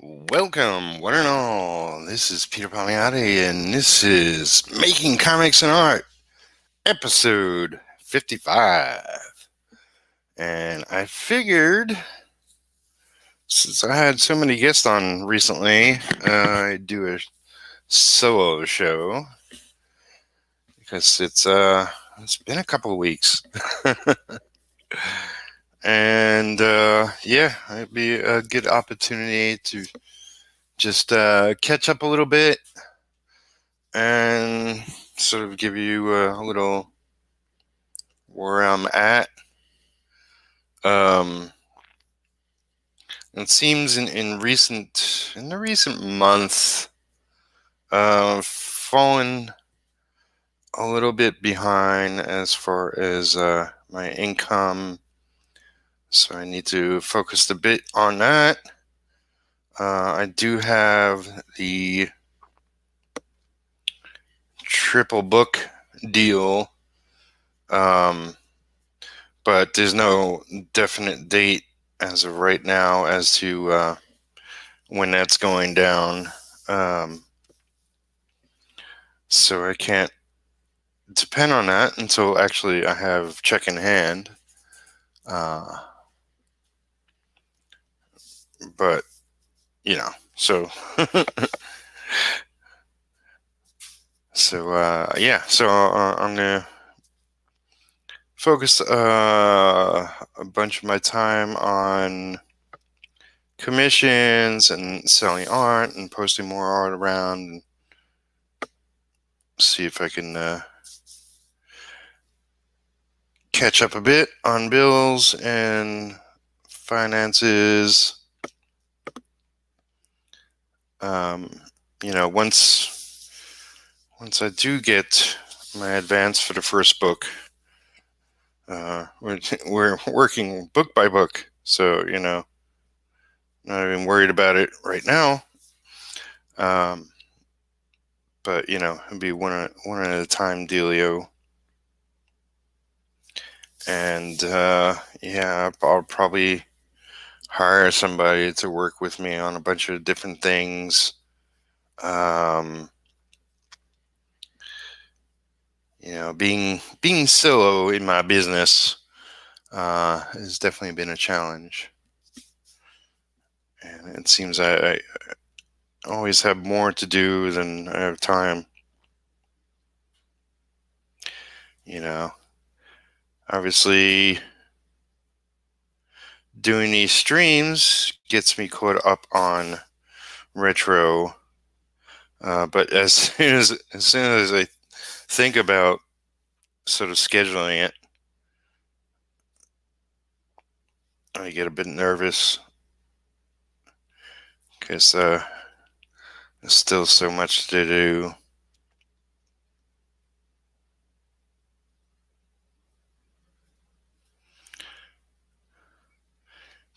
Welcome, one and all. This is Peter Palmiotti, and this is Making Comics and Art, episode 55. And I figured, since I had so many guests on recently, I'd do a solo show because it's been a couple of weeks, and yeah, it'd be a good opportunity to just catch up a little bit and sort of give you a little where I'm at. Um, it seems in the recent month, fallen a little bit behind as far as my income, so I need to focus a bit on that. I do have the triple book deal, um, but there's no definite date as of right now as to when that's going down. Um, so I can't depend on that until actually I have check in hand. Uh, but so yeah, so I'm gonna focus a bunch of my time on commissions and selling art and posting more art around, and see if I can catch up a bit on bills and finances. Um, once I do get my advance for the first book, we're working book by book, so not even worried about it right now. But it'll be one at a time dealio, and yeah, I'll probably hire somebody to work with me on a bunch of different things. Um, being solo in my business has definitely been a challenge, and it seems I always have more to do than I have time. Obviously, doing these streams gets me caught up on retro, but as soon as I think about sort of scheduling it, I get a bit nervous because there's still so much to do.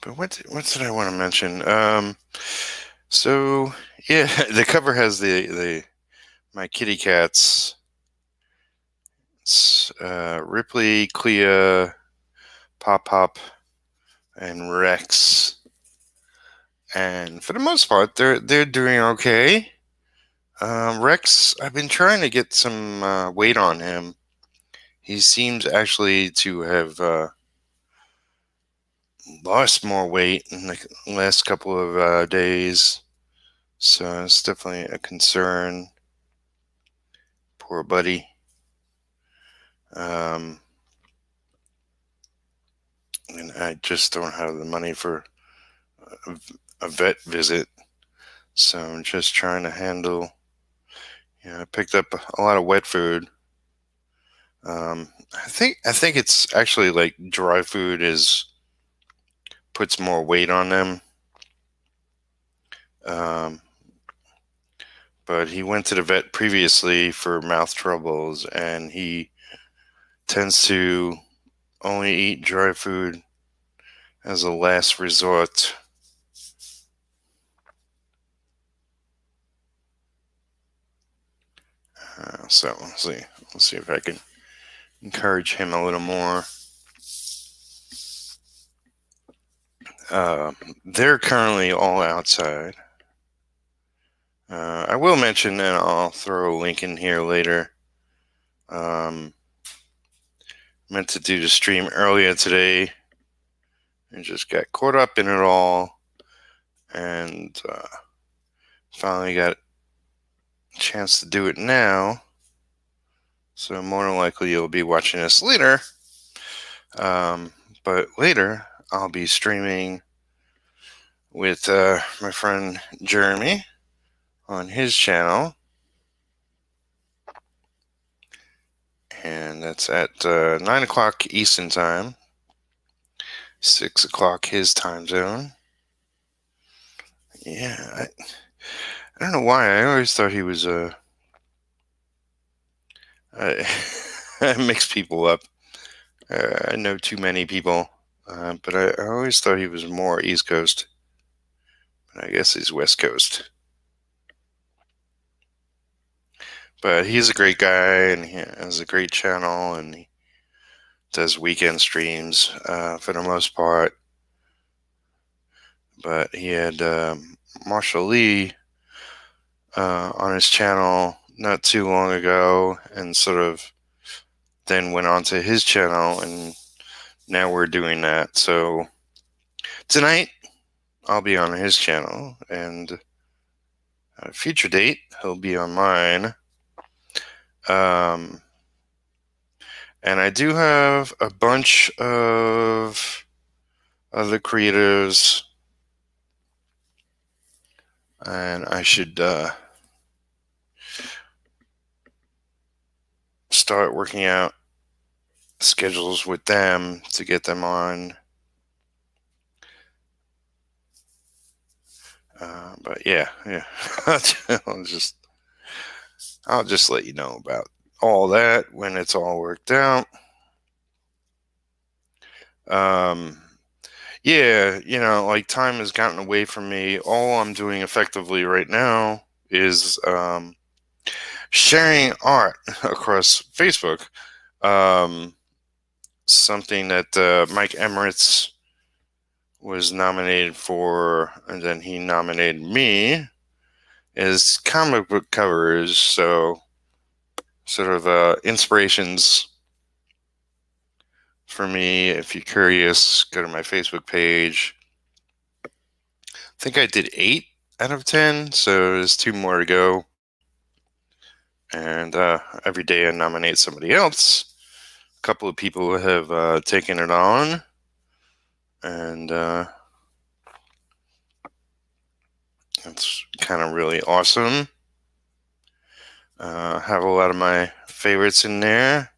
But what did I want to mention? So yeah, the cover has the my kitty cats. It's Ripley, Clea, Pop Pop, and Rex. And for the most part, they're doing okay. Rex, I've been trying to get some weight on him. He seems actually to have lost more weight in the last couple of days, so it's definitely a concern. Poor buddy. And I just don't have the money for a vet visit, so I'm just trying to handle. I picked up a lot of wet food. I think it's actually like dry food puts more weight on them. Um, but he went to the vet previously for mouth troubles, and he tends to only eat dry food as a last resort. So we'll see if I can encourage him a little more. They're currently all outside. I will mention, and I'll throw a link in here later. Meant to do the stream earlier today and just got caught up in it all, and finally got a chance to do it now. So more than likely you'll be watching this later. But later I'll be streaming with my friend Gerimi on his channel. And that's at 9 o'clock Eastern Time, 6 o'clock his time zone. Yeah, I don't know why. I always thought he was I mix people up. I know too many people, but I always thought he was more East Coast. But I guess he's West Coast. But he's a great guy, and he has a great channel, and he does weekend streams for the most part. But he had Marshall Lee on his channel not too long ago, and sort of then went on to his channel, and now we're doing that. So tonight I'll be on his channel, and at a future date he'll be on mine. And I do have a bunch of other creators, and I should start working out schedules with them to get them on. But yeah, I'll just let you know about all that when it's all worked out. Yeah, like time has gotten away from me. All I'm doing effectively right now is sharing art across Facebook. Something that Mike Emmerich was nominated for, and then he nominated me, is comic book covers. So sort of inspirations for me. If you're curious, go to my Facebook page. I think I did 8 out of 10, so there's 2 more to go. And every day I nominate somebody else. A couple of people have taken it on, and that's kind of really awesome. Have a lot of my favorites in there.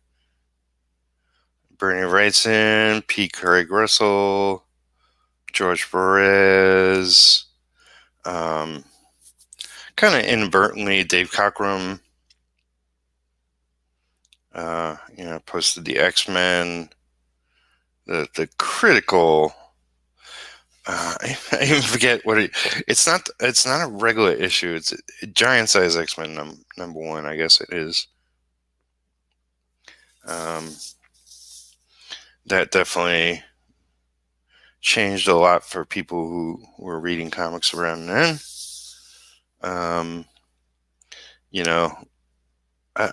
Bernie Wrightson, P. Craig Russell, George Perez, kind of inadvertently Dave Cockrum. Posted the X-Men, the critical. I even forget what it's not. It's not a regular issue. It's a giant size X-Men number 1. I guess it is. That definitely changed a lot for people who were reading comics around then. I'm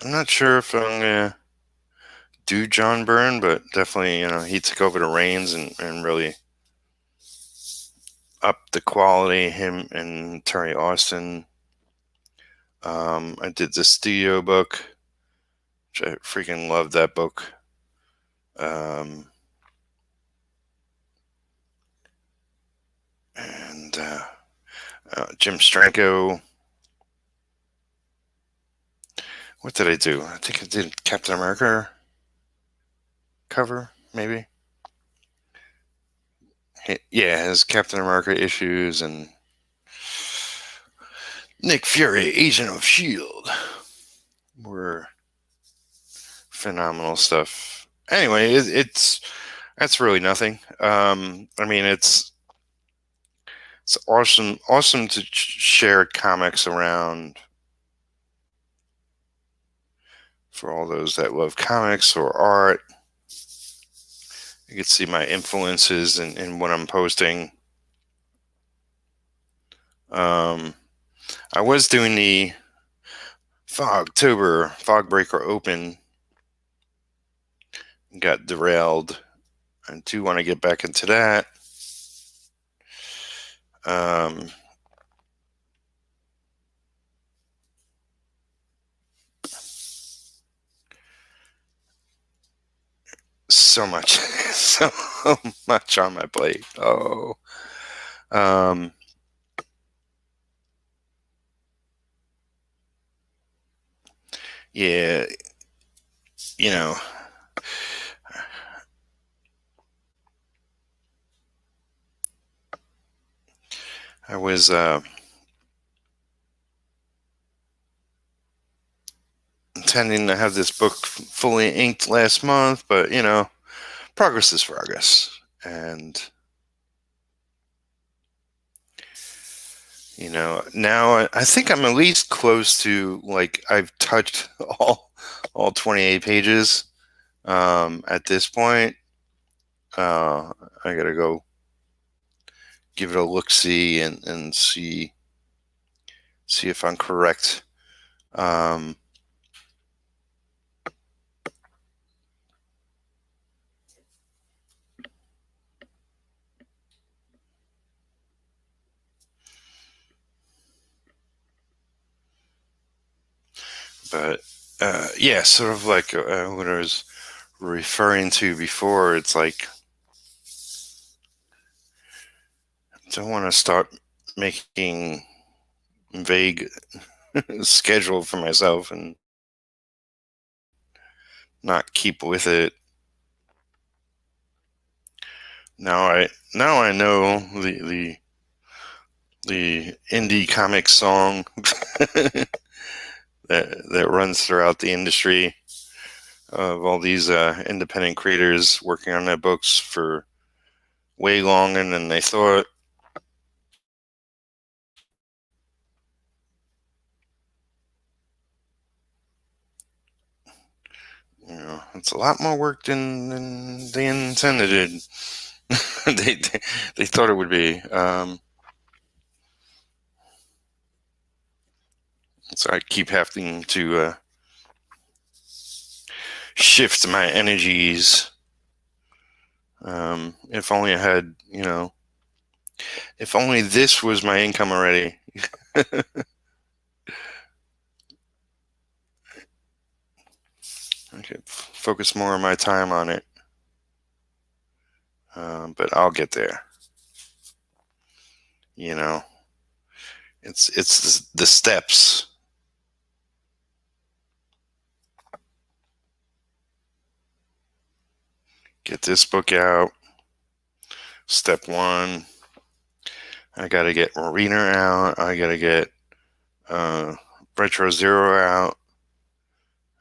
not sure if I'm gonna do John Byrne, but definitely, he took over the reins and really upped the quality. Him and Terry Austin. I did the studio book, which I freaking loved that book. And Jim Stranko. What did I do? I think I did Captain America cover, maybe. Yeah, his Captain America issues and Nick Fury, Agent of S.H.I.E.L.D. were phenomenal stuff. Anyway, that's really nothing. It's awesome to share comics around for all those that love comics or art. You can see my influences in what I'm posting. I was doing the Fogtober Fog Breaker Open, got derailed. I do want to get back into that. So much, so much on my plate. Oh, yeah, you know, I was intending to have this book fully inked last month, but progress is progress, and now I think I'm at least close to, like, I've touched all 28 pages. At this point, I gotta go give it a look see and see if I'm correct. Um, but yeah, sort of like what I was referring to before. It's like I don't want to start making vague schedule for myself and not keep with it. Now I know the indie comic song that runs throughout the industry of all these independent creators working on their books for way longer than they thought. It's a lot more work than they intended it. they thought it would be. So I keep having to shift my energies. If only I had, if only this was my income already. I could focus more of my time on it. But I'll get there. It's the steps. Get this book out. Step one. I gotta get Marina out. I gotta get Retro Zero out.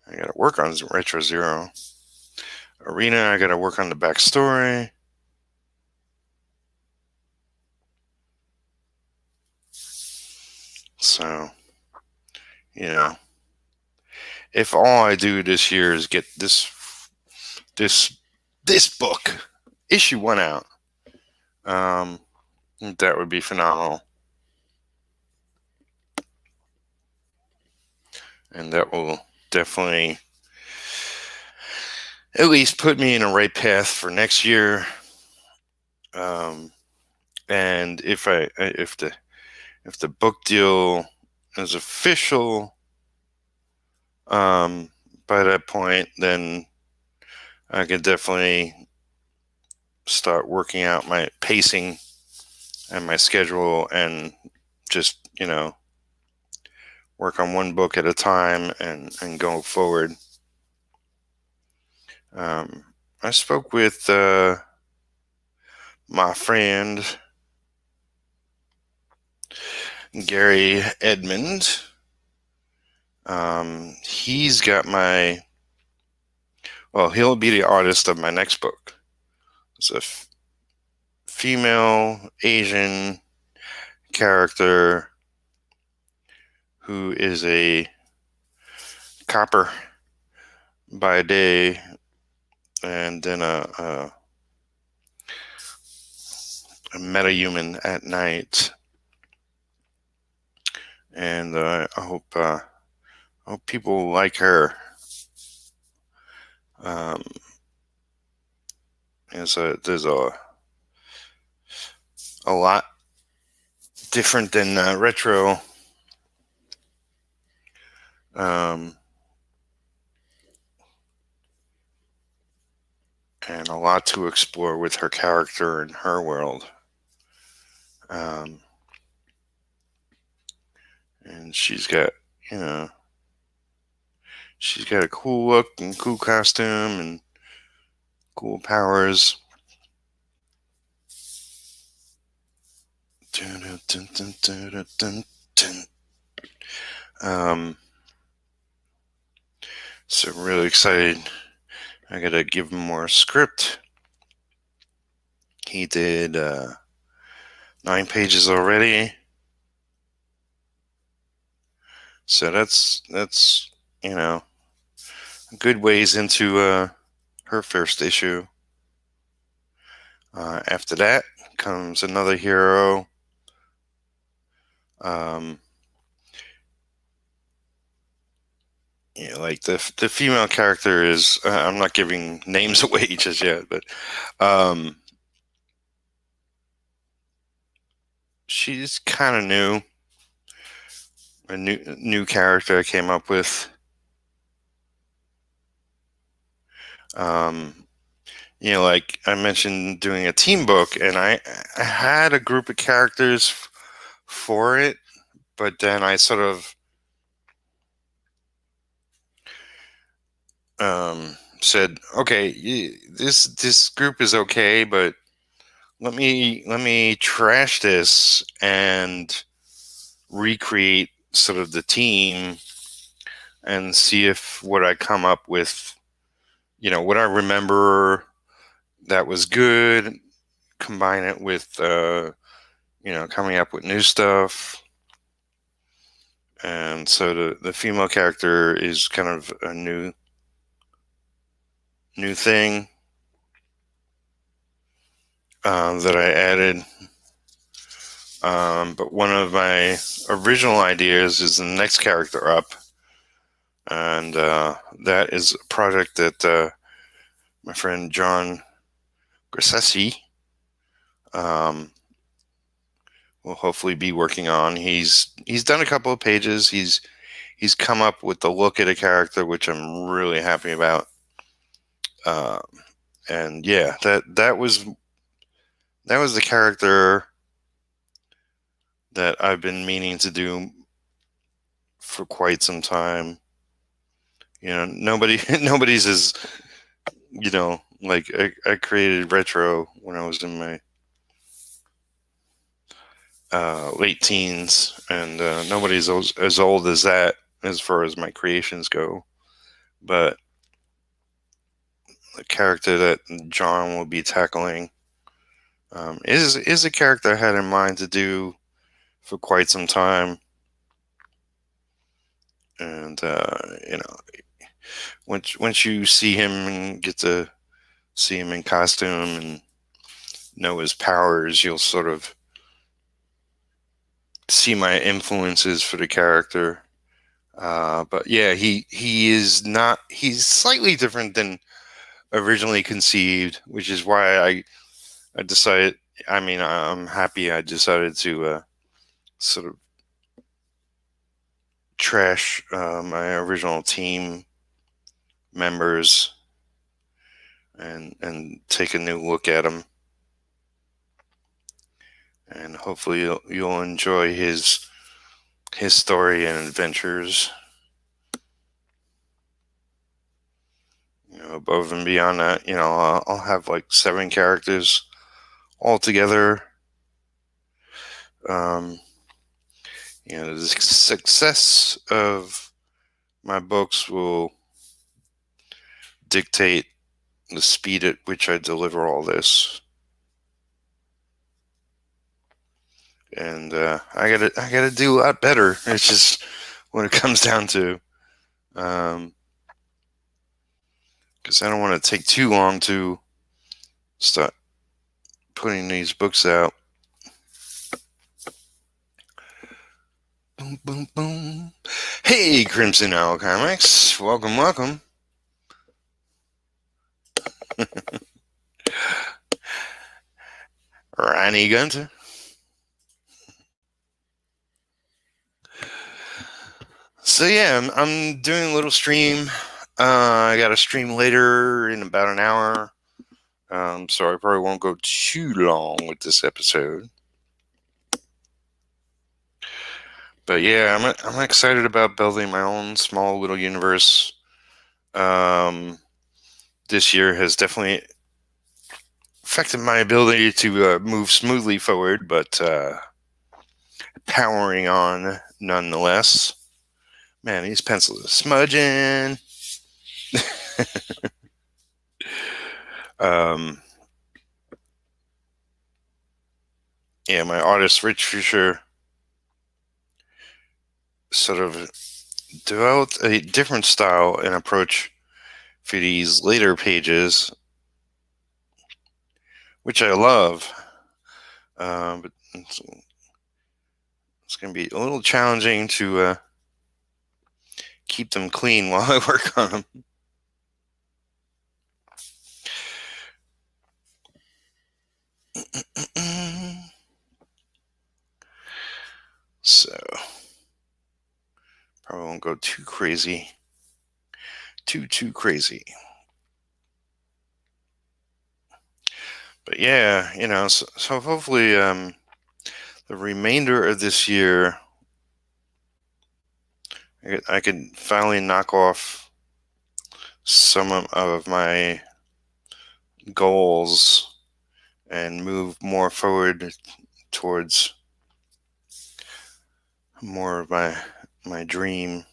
I gotta work on Retro Zero. Arena, I gotta work on the backstory. So, if all I do this year is get this book, issue one out, that would be phenomenal. And that will definitely at least put me in a right path for next year. And if the book deal is official, by that point, then I could definitely start working out my pacing and my schedule and just, work on one book at a time and go forward. I spoke with my friend Gary Edmond. He's got he'll be the artist of my next book. It's a female Asian character who is a copper by day and then a metahuman at night. and I hope people like her. There's a lot different than retro. And a lot to explore with her character and her world. And she's got, she's got a cool look and cool costume and cool powers. So I'm really excited. I gotta give him more script. He did 9 pages already. So that's good ways into her first issue. After that comes another hero. Like the female character is. I'm not giving names away just yet, but she's kind of new. A new character I came up with. Like I mentioned, doing a team book, and I had a group of characters for it, but then I sort of said, okay, this group is okay, but let me trash this and recreate sort of the team and see if what I come up with, what I remember that was good, combine it with coming up with new stuff. And so the female character is kind of a new thing that I added. But one of my original ideas is the next character up. And that is a project that my friend John Grissesi will hopefully be working on. He's done a couple of pages. He's come up with the look at a character, which I'm really happy about. And yeah, that was the character that I've been meaning to do for quite some time. Nobody's as, like I created retro when I was in my late teens, and nobody's as old as that as far as my creations go. But the character that John will be tackling is a character I had in mind to do for quite some time. And once you see him and get to see him in costume and know his powers, you'll sort of see my influences for the character. But yeah, he's slightly different than originally conceived, which is why I decided. I mean, I'm happy I decided to sort of trash my original team members and take a new look at them. And hopefully you'll enjoy his story and adventures. Above and beyond that, I'll have like 7 characters all together. The success of my books will dictate the speed at which I deliver all this. And I gotta do a lot better. It's just what it comes down to. Because I don't want to take too long to start putting these books out. boom, boom. Hey, Crimson Owl Comics. Welcome, welcome. Ronnie Gunter. So yeah, I'm doing a little stream. I got a stream later in about an hour. So I probably won't go too long with this episode. But yeah, I'm excited about building my own small little universe. This year has definitely affected my ability to move smoothly forward, but powering on nonetheless. Man, these pencils are smudging. Yeah, my artist Rich Fisher sort of developed a different style and approach for these later pages, which I love. But it's going to be a little challenging to keep them clean while I work on them. So, probably won't go too crazy. Too crazy. But yeah, so hopefully the remainder of this year, I could finally knock off some of my goals and move more forward towards more of my dream.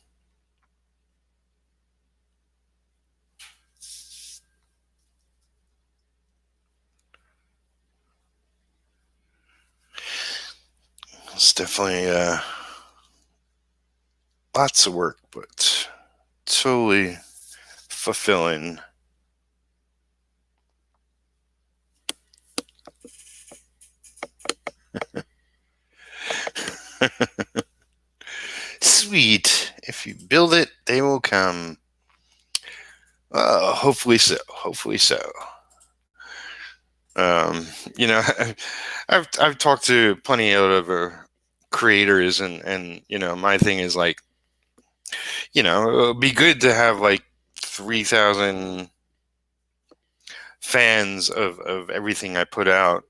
It's definitely lots of work, but totally fulfilling. Sweet. If you build it, they will come. Hopefully so. Hopefully so. Um, you know, I've talked to plenty of creators, and my thing is like, it'd be good to have like 3,000 fans of everything I put out.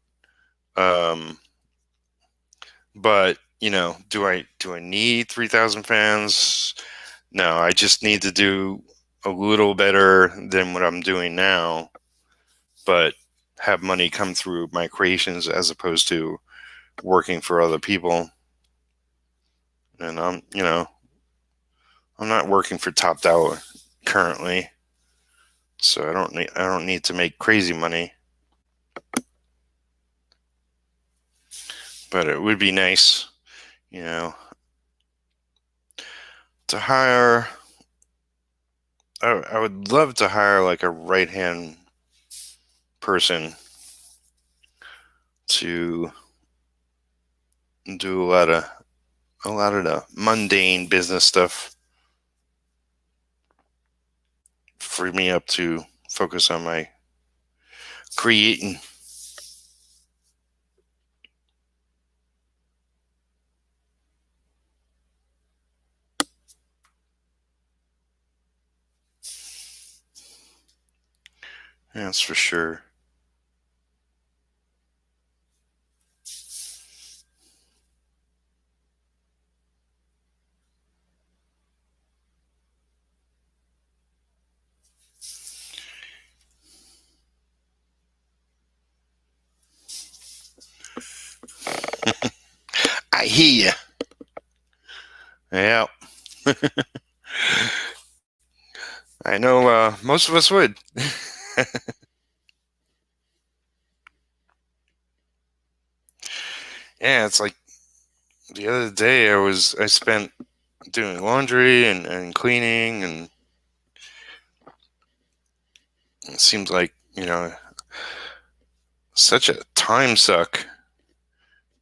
But do I need 3,000 fans? No, I just need to do a little better than what I'm doing now, but have money come through my creations as opposed to working for other people. And I'm not working for Top Dollar currently, so I don't need to make crazy money. But it would be nice, to hire. I would love to hire like a right-hand person to do a lot of the mundane business stuff, free me up to focus on my creating. That's for sure. I hear you. Yeah. I know most of us would. Yeah, it's like the other day I spent doing laundry and cleaning, and it seems like, such a time suck.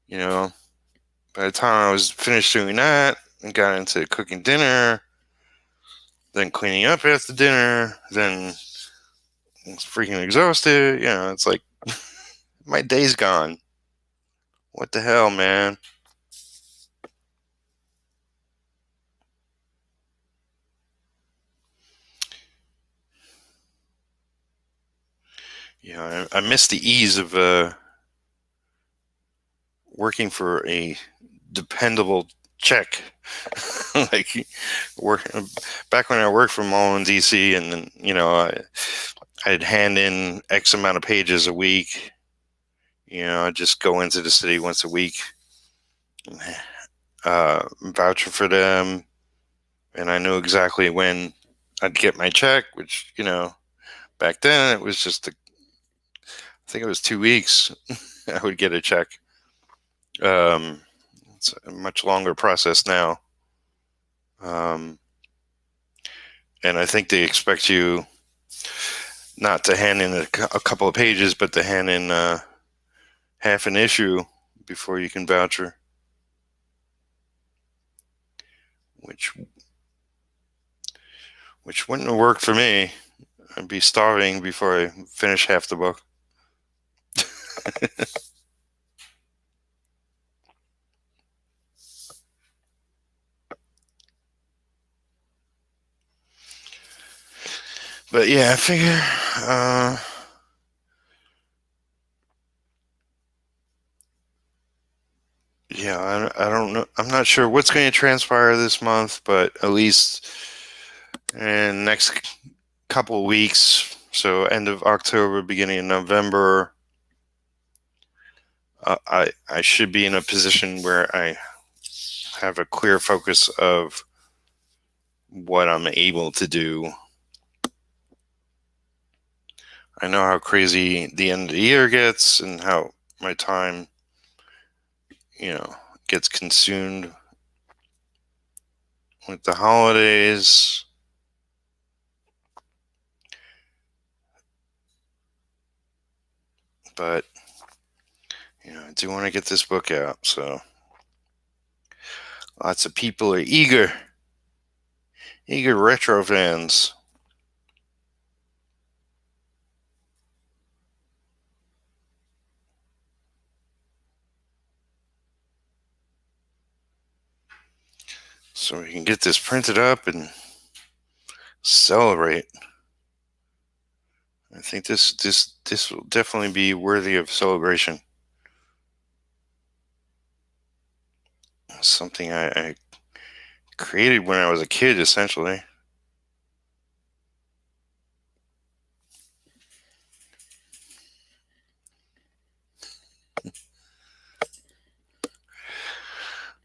By the time I was finished doing that, and got into cooking dinner, then cleaning up after dinner, then was freaking exhausted. It's like my day's gone. What the hell, man? I miss the ease of working for a dependable check. Like work back when I worked for Mullen DC, and then I'd hand in X amount of pages a week. I'd just go into the city once a week, voucher for them, and I knew exactly when I'd get my check. Which back then it was just I think it was 2 weeks. I would get a check. It's a much longer process now. And I think they expect you not to hand in a couple of pages, but to hand in half an issue before you can voucher, which wouldn't have worked for me. I'd be starving before I finish half the book. But yeah, I figure I don't know. I'm not sure what's going to transpire this month, but at least in next couple of weeks, so end of October, beginning of November, I should be in a position where I have a clear focus of what I'm able to do. I know how crazy the end of the year gets and how my time, gets consumed with the holidays. But, I do want to get this book out. So lots of people are eager retro fans. So we can get this printed up and celebrate. I think this will definitely be worthy of celebration. Something I created when I was a kid, essentially.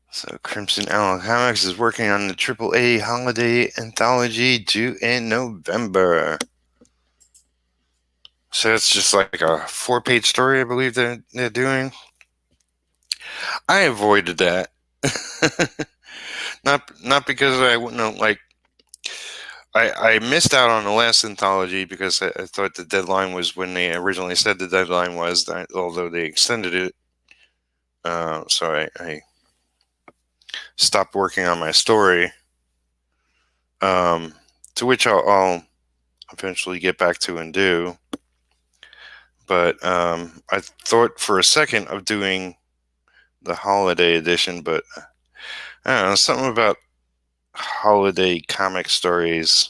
So Crimson Owl Comics is working on the AAA holiday anthology due in November. So it's just like a 4-page story, I believe they're doing. I avoided that. not because I wouldn't like. I missed out on the last anthology because I thought the deadline was when they originally said the deadline was, although they extended it. So I stopped working on my story, to which I'll eventually get back to and do. But I thought for a second of doing the holiday edition, but I don't know, something about holiday comic stories.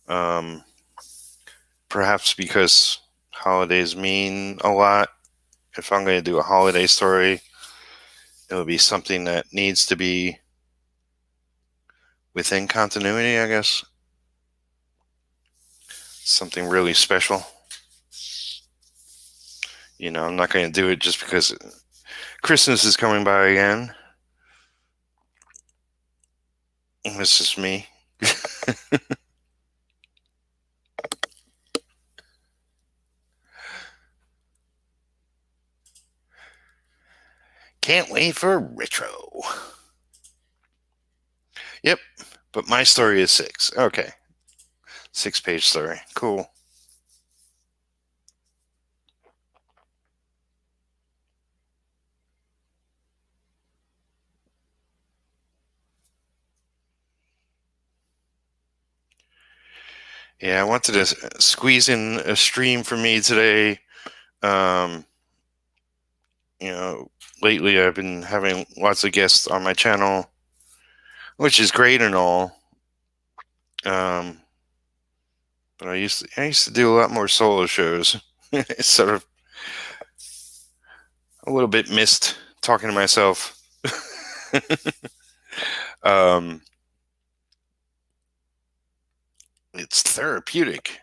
Perhaps because holidays mean a lot. If I'm going to do a holiday story, it'll be something that needs to be within continuity, I guess. Something really special. I'm not going to do it just because Christmas is coming by again. It's just me. Can't wait for retro. Yep, but my story is 6. Okay. 6-page story. Cool. Yeah, I wanted to squeeze in a stream for me today. Um, you know, lately I've been having lots of guests on my channel, which is great and all. Um, but I used to do a lot more solo shows. It's sort of a little bit missed talking to myself. um, it's therapeutic,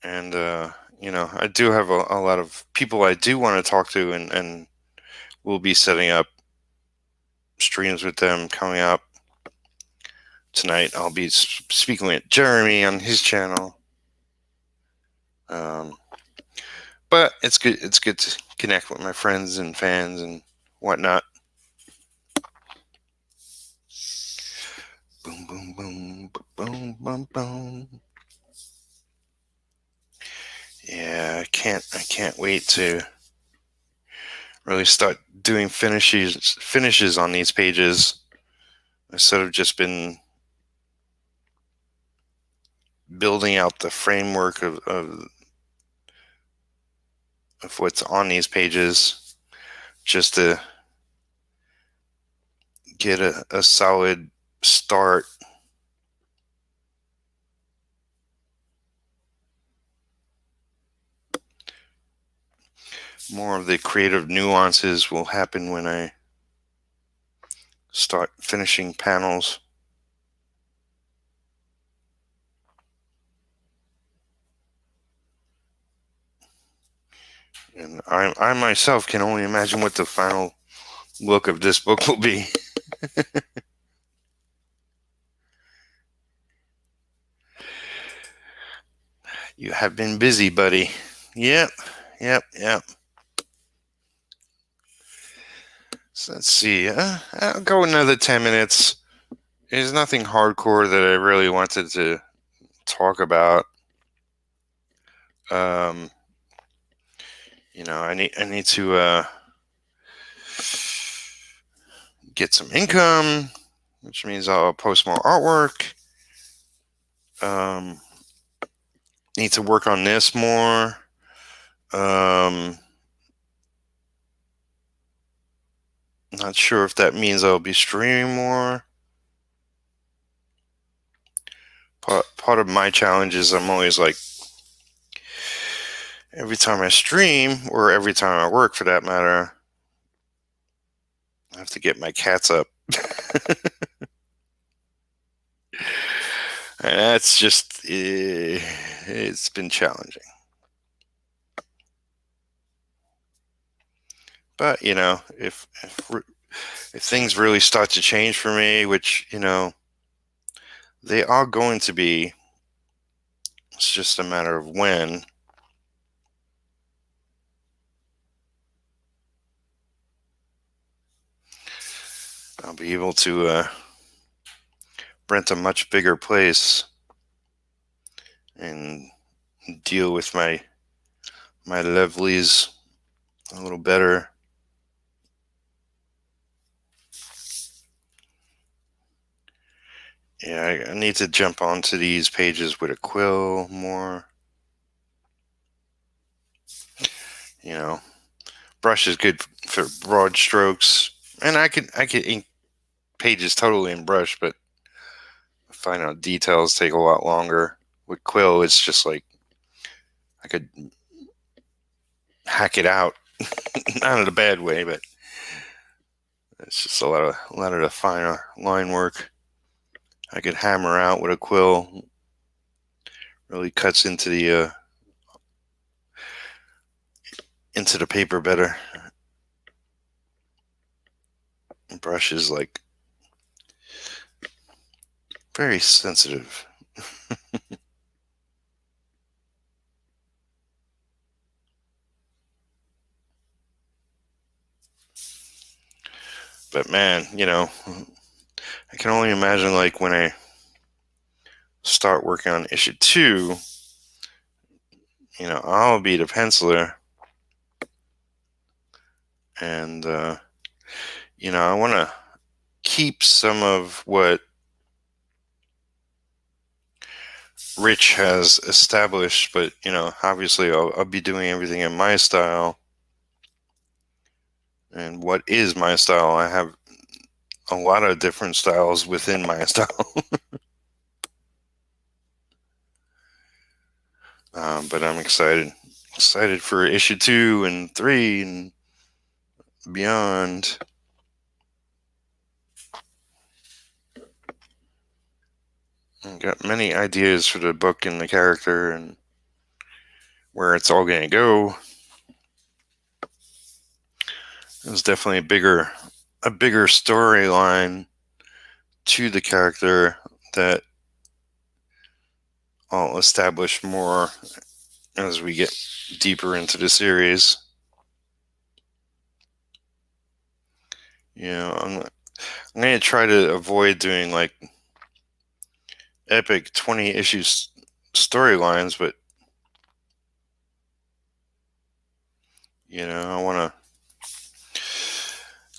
and I do have a lot of people I do want to talk to, and we'll be setting up streams with them coming up tonight. I'll be speaking with Gerimi on his channel. Um, but it's good. It's good to connect with my friends and fans and whatnot. Boom, boom, boom, boom, boom, boom. Yeah, I can't wait to really start doing finishes on these pages instead of just been building out the framework of what's on these pages just to get a solid start. More of the creative nuances will happen when I start finishing panels. And I myself can only imagine what the final look of this book will be. You have been busy, buddy. Yep, yep. So let's see. I'll go another 10 minutes. There's nothing hardcore that I really wanted to talk about. Um, I need to get some income, which means I'll post more artwork. Um, need to work on this more. Not sure if that means I'll be streaming more. Part of my challenge is I'm always like, every time I stream, or every time I work for that matter, I have to get my cats up. And that's just, it's been challenging. But, if things really start to change for me, which, they are going to be, it's just a matter of when. I'll be able to rent a much bigger place and deal with my lovelies a little better. Yeah, I need to jump onto these pages with a quill more. Brush is good for broad strokes, and I could ink pages totally in brush, but find out details take a lot longer. With quill, it's just like I could hack it out, not in a bad way, but it's just a lot of the finer line work I could hammer out with a quill. Really cuts into the paper better. Brush is like very sensitive. But man, I can only imagine like when I start working on issue 2, I'll be the penciler, and I want to keep some of what Rich has established, but obviously I'll be doing everything in my style. And what is my style? I have a lot of different styles within my style. But I'm excited for issue 2 and 3 and beyond. I've got many ideas for the book and the character and where it's all going to go. There's definitely a bigger storyline to the character that I'll establish more as we get deeper into the series. I'm going to try to avoid doing like epic 20 issue storylines, but I want to,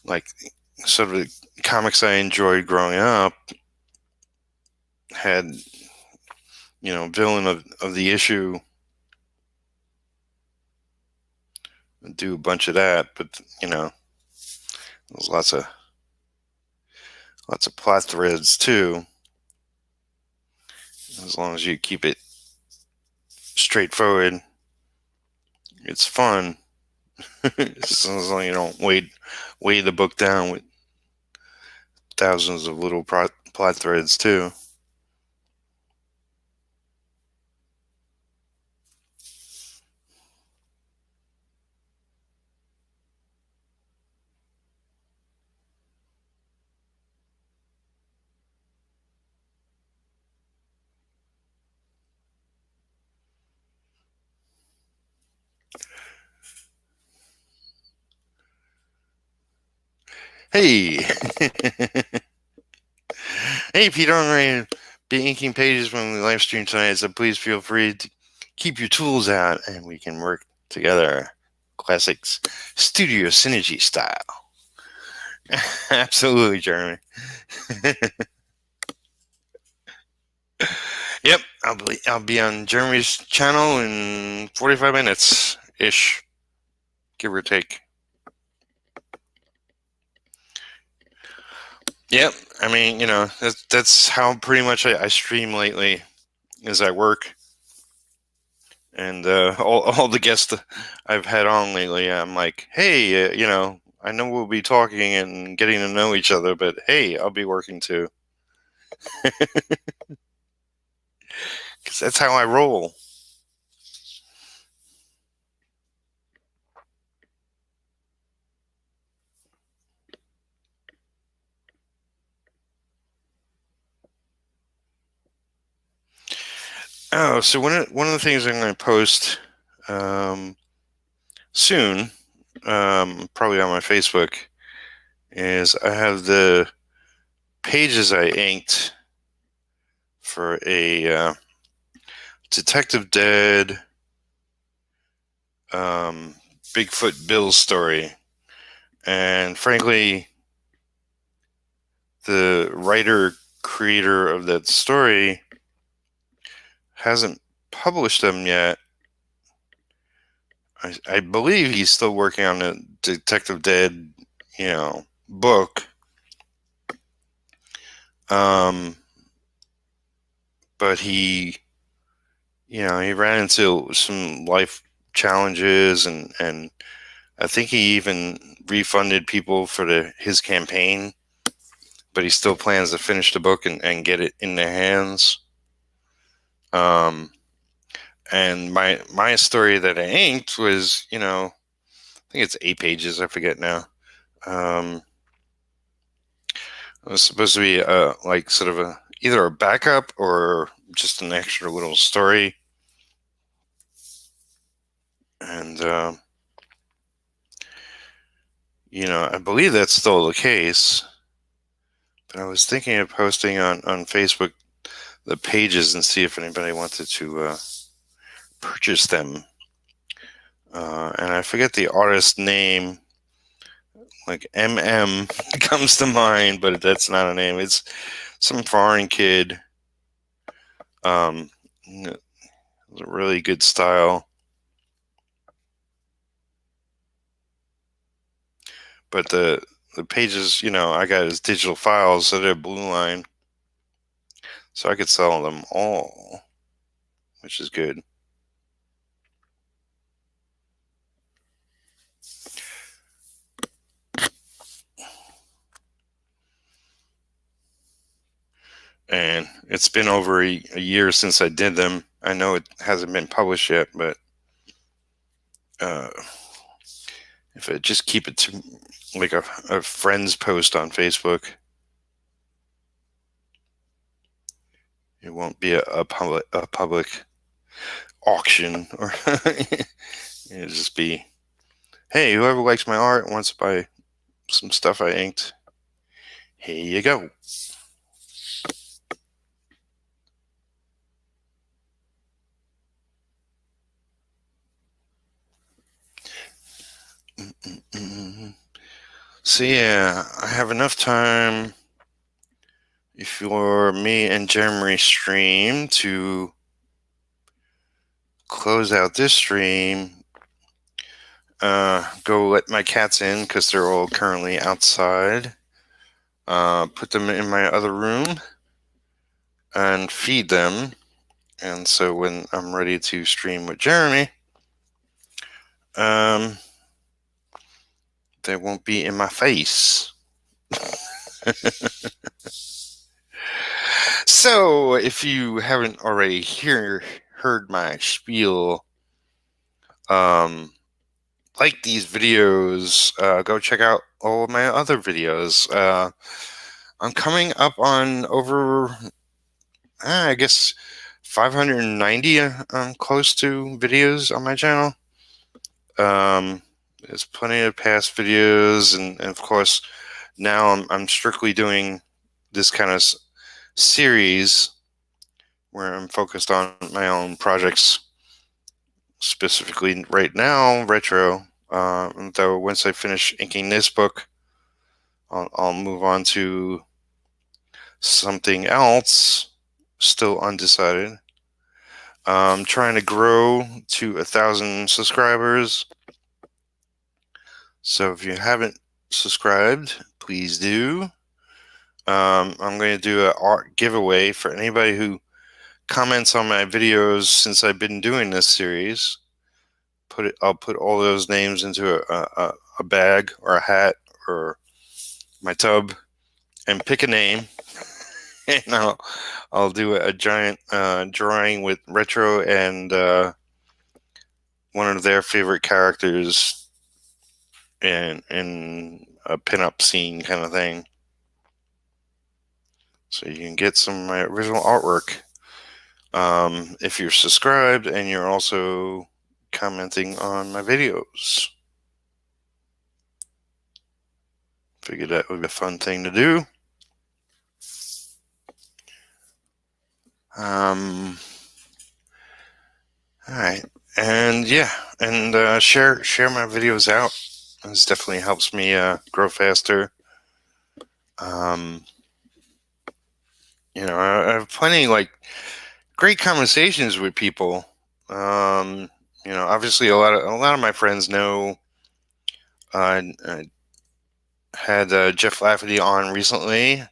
like, sort of the comics I enjoyed growing up had, villain of the issue, do a bunch of that, but there's lots of plot threads too, as long as you keep it straightforward. It's fun. As long as you don't weigh the book down with thousands of little plot threads too. Hey, hey, Peter, I'm ready to be inking pages when we live stream tonight, so please feel free to keep your tools out and we can work together. Classics studio synergy style. Absolutely, Jeremy. Yep, I'll be on Jeremy's channel in 45 minutes ish, give or take. Yep, I mean, that's how pretty much I stream lately, as I work. And all the guests I've had on lately, I'm like, hey, I know we'll be talking and getting to know each other, but hey, I'll be working too. Because that's how I roll. Oh, so one of the things I'm going to post soon, probably on my Facebook, is I have the pages I inked for a Detective Dead Bigfoot Bill story. And frankly, the writer-creator of that story hasn't published them yet. I believe he's still working on a Detective Dead, book. But he ran into some life challenges, and I think he even refunded people for his campaign, but he still plans to finish the book and get it in their hands. And my story that I inked was, I think it's 8 pages. I forget now. It was supposed to be like sort of either a backup or just an extra little story. And I believe that's still the case. But I was thinking of posting on Facebook the pages and see if anybody wanted to purchase them. And I forget the artist name. Like MM comes to mind, but that's not a name. It's some foreign kid It was a really good style. But the pages, I got as digital files, so they're blue line, so I could sell them all, which is good. And it's been over a year since I did them. I know it hasn't been published yet, but if I just keep it to like a friend's post on Facebook, it won't be a public auction, or it'll just be, hey, whoever likes my art wants to buy some stuff I inked, here you go. So yeah, I have enough time for me and Gerimi stream to close out this stream. Go let my cats in because they're all currently outside. Put them in my other room and feed them. And so when I'm ready to stream with Gerimi, they won't be in my face. So if you haven't already heard my spiel, like these videos, go check out all of my other videos. I'm coming up on over, I guess, 590 close to videos on my channel. There's plenty of past videos, and of course now I'm strictly doing this kind of series where I'm focused on my own projects, specifically right now retro. Though once I finish inking this book, I'll move on to something else, still undecided. Trying to grow to 1,000 subscribers. So if you haven't subscribed, please do. I'm going to do an art giveaway for anybody who comments on my videos since I've been doing this series. I'll put all those names into a bag or a hat or my tub and pick a name, and I'll do a giant drawing with retro and one of their favorite characters in a pinup scene kind of thing. So you can get some of my original artwork if you're subscribed and you're also commenting on my videos. Figured that would be a fun thing to do. All right, and yeah, and share my videos out. This definitely helps me grow faster. I have plenty great conversations with people. Obviously a lot of my friends know I had Jeff Lafferty on recently,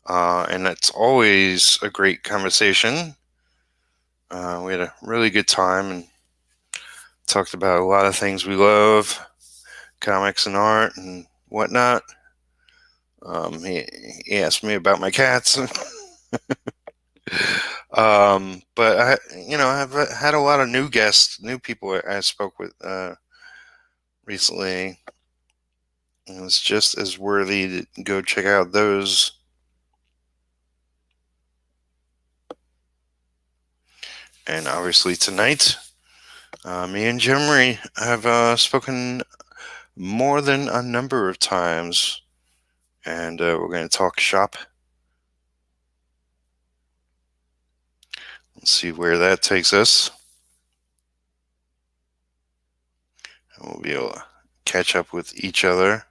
and that's always a great conversation. We had a really good time and talked about a lot of things we love, comics and art and whatnot. He asked me about my cats. But I've had a lot of new guests, new people I spoke with recently. And it's just as worthy to go check out those. And obviously tonight, me and Gerimi have spoken more than a number of times, and we're going to talk shop. Let's see where that takes us. And we'll be able to catch up with each other.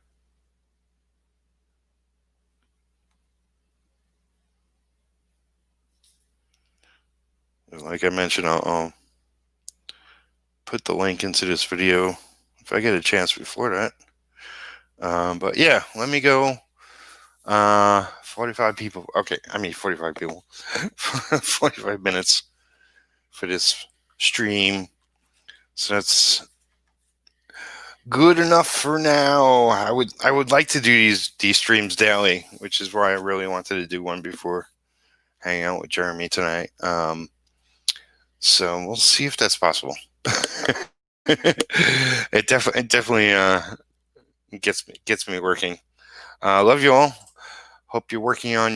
like I mentioned, I'll put the link into this video if I get a chance before that. But yeah, let me go. 45 people. Okay, 45 people. 45 minutes for this stream. So that's good enough for now. I would like to do these streams daily, which is why I really wanted to do one before hanging out with Jeremy tonight. So we'll see if that's possible. It definitely gets me working. Love you all. Hope you're working on